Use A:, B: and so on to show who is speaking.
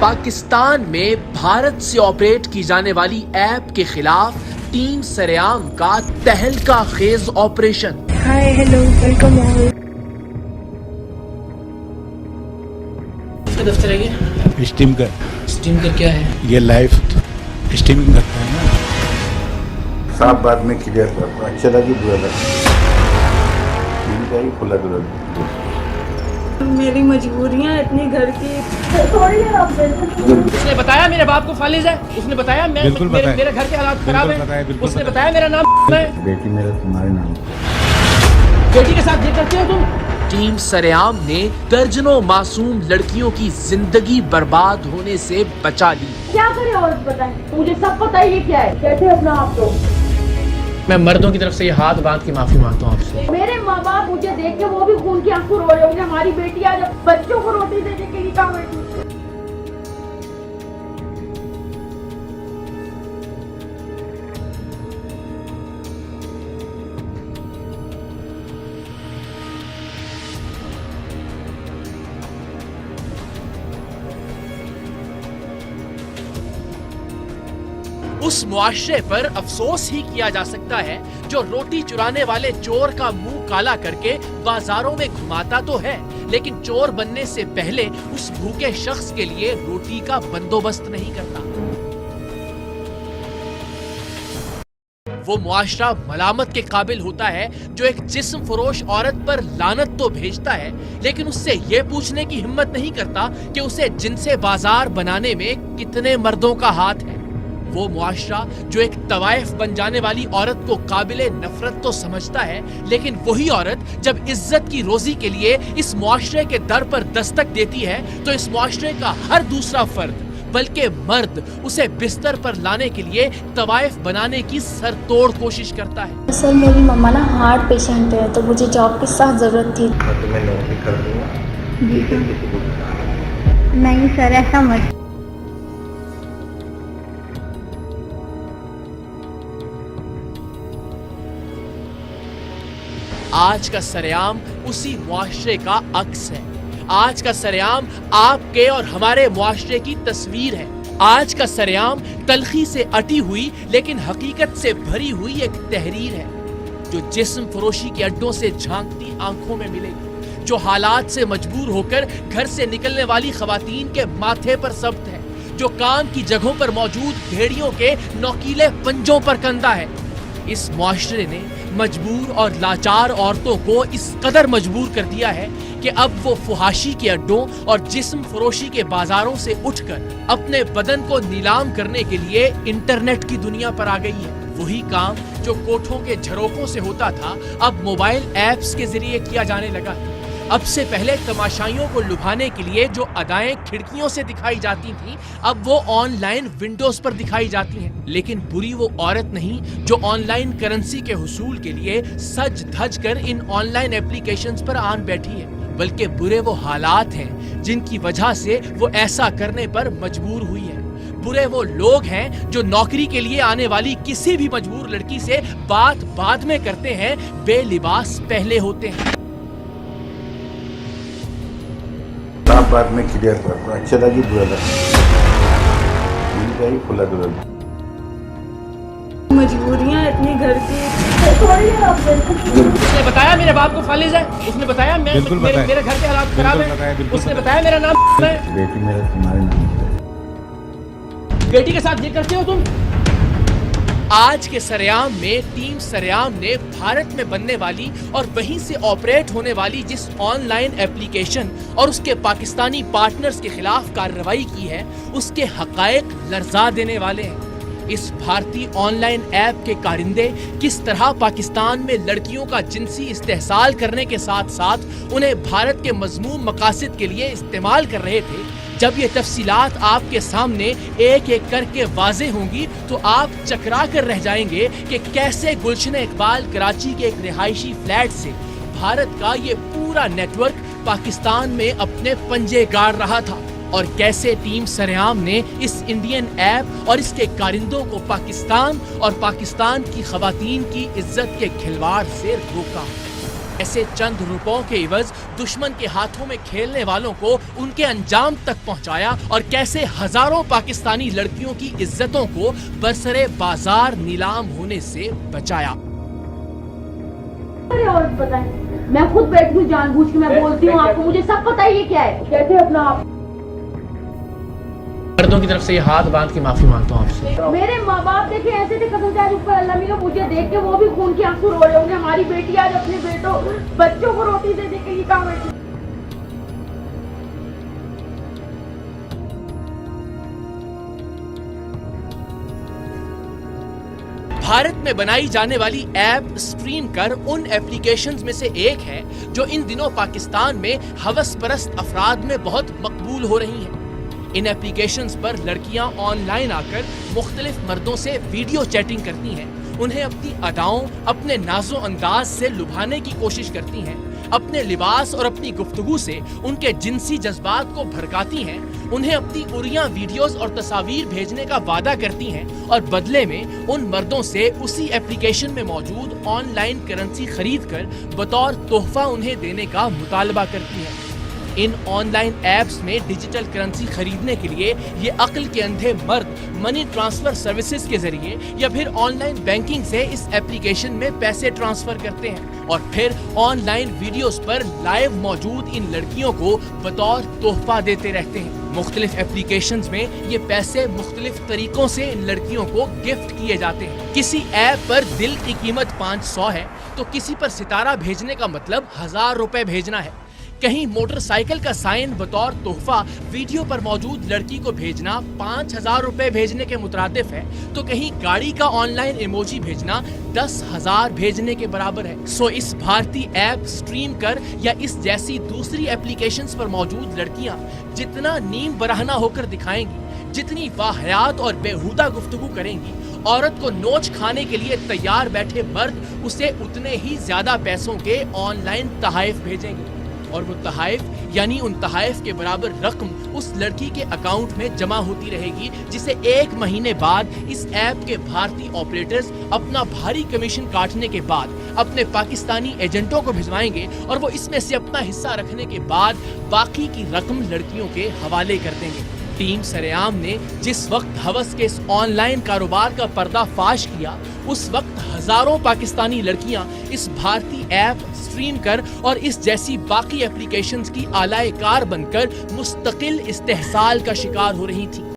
A: پاکستان میں بھارت سے آپریٹ کی جانے والی ایپ کے خلاف ٹیم سریام کا تہلکہ خیز operation.
B: Hi hello welcome all.
A: دفتر ہے یہ
C: اسٹیمر
A: کیا ہے؟
C: یہ لائف اسٹیمنگ کرتا ہے نا۔
D: صاف بات میں کلیئر کرتا ہوں، اچھا لگی برا لگا کھلا دلا۔
B: میری مجبوریاں اتنی گھر کی۔
A: اس نے بتایا میرے باپ کو فالج ہے، اس نے بتایا میرے گھر کے حالات خراب ہیں، اس نے بتایا میرا نام ہے۔
D: بیٹی میرا تمہارے نام،
A: بیٹی کے ساتھ یہ کرتے ہو تم؟ ٹیم سریام نے درجنوں معصوم لڑکیوں کی زندگی برباد ہونے سے بچا لی۔
E: کیا کرے اور بتائیں، مجھے سب پتہ ہے یہ کیا ہے، کیسے اپنا آپ کو۔
A: میں مردوں کی طرف سے یہ ہاتھ باندھ کے معافی مانگتا ہوں آپ سے۔
E: میرے ماں باپ مجھے دیکھ کے وہ بھی خون کی آنسو رو رہے ہوں گے، ہماری بیٹی آج بچوں کو روٹی دے کے لیے کہاں بیٹھی۔
A: اس معاشرے پر افسوس ہی کیا جا سکتا ہے جو روٹی چرانے والے چور کا منہ کالا کر کے بازاروں میں گھماتا تو ہے، لیکن چور بننے سے پہلے اس بھوکے شخص کے لیے روٹی کا بندوبست نہیں کرتا۔ وہ معاشرہ ملامت کے قابل ہوتا ہے جو ایک جسم فروش عورت پر لعنت تو بھیجتا ہے، لیکن اس سے یہ پوچھنے کی ہمت نہیں کرتا کہ اسے جنسے بازار بنانے میں کتنے مردوں کا ہاتھ ہے۔ وہ معاشرہ جو ایک طوائف بن جانے والی عورت کو قابل نفرت تو سمجھتا ہے، لیکن وہی عورت جب عزت کی روزی کے لیے اس معاشرے کے در پر دستک دیتی ہے تو اس معاشرے کا ہر دوسرا فرد بلکہ مرد اسے بستر پر لانے کے لیے طوائف بنانے کی سر توڑ کوشش کرتا ہے۔
F: سر میری مما نا ہارٹ پیشنٹ ہے تو مجھے جاب کی سخت ضرورت تھی۔
D: میں نوکری کر دوں گا۔
F: نہیں سر ایسا مت۔
A: آج کا سریام اسی معاشرے کا عکس ہے۔ آج کا سریام آپ کے اور ہمارے معاشرے کی تصویر ہے۔ آج کا سریام تلخی سے اٹی ہوئی لیکن حقیقت سے بھری ہوئی ایک تحریر ہے جو جسم فروشی کے اڈوں سے جھانکتی آنکھوں میں ملے گی، جو حالات سے مجبور ہو کر گھر سے نکلنے والی خواتین کے ماتھے پر ثبت ہے، جو کام کی جگہوں پر موجود بھیڑیوں کے نوکیلے پنجوں پر کندہ ہے۔ اس معاشرے نے مجبور اور لاچار عورتوں کو اس قدر مجبور کر دیا ہے کہ اب وہ فحاشی کے اڈوں اور جسم فروشی کے بازاروں سے اٹھ کر اپنے بدن کو نیلام کرنے کے لیے انٹرنیٹ کی دنیا پر آ گئی ہے۔ وہی کام جو کوٹھوں کے جھروکوں سے ہوتا تھا اب موبائل ایپس کے ذریعے کیا جانے لگا ہے۔ اب سے پہلے تماشائیوں کو لبھانے کے لیے جو ادائیں کھڑکیوں سے دکھائی جاتی تھیں اب وہ آن لائن ونڈوز پر دکھائی جاتی ہیں، لیکن بری وہ عورت نہیں جو آن لائن کرنسی کے حصول کے لیے سج دھج کر ان آن لائن ایپلیکیشنز پر آن بیٹھی ہے، بلکہ برے وہ حالات ہیں جن کی وجہ سے وہ ایسا کرنے پر مجبور ہوئی ہے۔ برے وہ لوگ ہیں جو نوکری کے لیے آنے والی کسی بھی مجبور لڑکی سے بات بعد میں کرتے ہیں، بے لباس پہلے ہوتے ہیں۔
D: صاف بات میں کلیئر کرتا ہوں، اچھا لگی برا لگا کھلا دلا۔
B: مجبوریاں اتنی گھر کی۔
A: اس نے بتایا میرے باپ کو فالج ہے، اس نے بتایا میرے گھر کے حالات خراب ہیں، اس نے بتایا میرا نام ہے۔
D: بیٹی میرا تمہارے نام،
A: بیٹی کے ساتھ یہ کرتے ہو تم؟ آج کے سریام میں ٹیم سریام نے بھارت میں بننے والی اور وہیں سے آپریٹ ہونے والی جس آن لائن ایپلیکیشن اور اس کے پاکستانی پارٹنرز کے خلاف کارروائی کی ہے اس کے حقائق لرزا دینے والے ہیں۔ اس بھارتی آن لائن ایپ کے کارندے کس طرح پاکستان میں لڑکیوں کا جنسی استحصال کرنے کے ساتھ ساتھ انہیں بھارت کے مذموم مقاصد کے لیے استعمال کر رہے تھے، جب یہ تفصیلات آپ کے سامنے ایک ایک کر کے واضح ہوں گی تو آپ چکرا کر رہ جائیں گے کہ کیسے گلشن اقبال کراچی کے ایک رہائشی فلیٹ سے بھارت کا یہ پورا نیٹ ورک پاکستان میں اپنے پنجے گاڑ رہا تھا، اور کیسے ٹیم سریام نے اس انڈین ایپ اور اس کے کارندوں کو پاکستان اور پاکستان کی خواتین کی عزت کے کھلواڑ سے روکا۔ ایسے چند روپوں کے عوض دشمن کے ہاتھوں میں کھیلنے والوں کو ان کے انجام تک پہنچایا اور کیسے ہزاروں پاکستانی لڑکیوں کی عزتوں کو برسرے بازار نیلام ہونے سے بچایا۔
E: ارے اور بتائیں، میں خود بیٹھی ہوں جان بوجھ کے، میں بولتی ہوں آپ کو، مجھے سب پتہ ہے یہ کیا ہے، کہتے ہیں اپنا آپ۔
A: مردوں کی طرف سے یہ ہاتھ باندھ کے معافی مانگتا ہوں آپ سے۔
E: میرے ماں باپ دیکھے ایسے تھے قسم سے، آج اوپر اللہ میرا مجھے دیکھ کے وہ بھی خون کے آنسو رو رہے ہوں گے، ہماری بیٹی آج اپنے بچوں کو روٹی دے کے یہ کام ہے۔
A: بھارت میں بنائی جانے والی ایپ اسٹریم کر ان ایپلیکیشنز میں سے ایک ہے جو ان دنوں پاکستان میں ہوس پرست افراد میں بہت مقبول ہو رہی ہیں۔ ان ایپلیکیشنز پر لڑکیاں آن لائن آ کر مختلف مردوں سے ویڈیو چیٹنگ کرتی ہیں، انہیں اپنی اداؤں، اپنے ناز و انداز سے لبھانے کی کوشش کرتی ہیں، اپنے لباس اور اپنی گفتگو سے ان کے جنسی جذبات کو بھڑکاتی ہیں، انہیں اپنی اریاں ویڈیوز اور تصاویر بھیجنے کا وعدہ کرتی ہیں اور بدلے میں ان مردوں سے اسی ایپلیکیشن میں موجود آن لائن کرنسی خرید کر بطور تحفہ انہیں دینے کا مطالبہ کرتی ہیں۔ ان آن لائن ایپس میں ڈیجیٹل کرنسی خریدنے کے لیے یہ عقل کے اندھے مرد منی ٹرانسفر سروسز کے ذریعے یا پھر آن لائن بینکنگ سے اس ایپلیکیشن میں پیسے ٹرانسفر کرتے ہیں اور پھر on line videos per live موجود ان لڑکیوں کو بطور تحفہ دیتے رہتے ہیں۔ مختلف ایپلیکیشنز میں یہ پیسے مختلف طریقوں سے ان لڑکیوں کو گفٹ کیے جاتے ہیں۔ کسی ایپ پر دل کی قیمت 500 ہے تو کسی پر ستارہ بھیجنے کا مطلب 1000 روپے بھیجنا ہے۔ کہیں موٹر سائیکل کا سائن بطور تحفہ ویڈیو پر موجود لڑکی کو بھیجنا 5000 روپے بھیجنے کے مترادف ہے تو کہیں گاڑی کا آن لائن ایموجی بھیجنا 10,000 بھیجنے کے برابر ہے۔ سو اس بھارتی ایپ اسٹریم کر یا اس جیسی دوسری ایپلیکیشنز پر موجود لڑکیاں جتنا نیم برہنہ ہو کر دکھائیں گی، جتنی واہیات اور بےہودہ گفتگو کریں گی، عورت کو نوچ کھانے کے لیے تیار بیٹھے مرد اسے اتنے ہی زیادہ پیسوں کے آن لائن تحائف بھیجیں گے اور وہ تحائف یعنی ان تحائف کے برابر رقم اس لڑکی کے اکاؤنٹ میں جمع ہوتی رہے گی، جسے 1 مہینے بعد اس ایپ کے بھارتی آپریٹرز اپنا بھاری کمیشن کاٹنے کے بعد اپنے پاکستانی ایجنٹوں کو بھجوائیں گے اور وہ اس میں سے اپنا حصہ رکھنے کے بعد باقی کی رقم لڑکیوں کے حوالے کر دیں گے۔ ٹیم سریعام نے جس وقت ہوس کے اس آن لائن کاروبار کا پردہ فاش کیا، اس وقت ہزاروں پاکستانی لڑکیاں اس بھارتی ایپ اسٹریم کر اور اس جیسی باقی ایپلیکیشنز کی آلائے کار بن کر مستقل استحصال کا شکار ہو رہی تھیں۔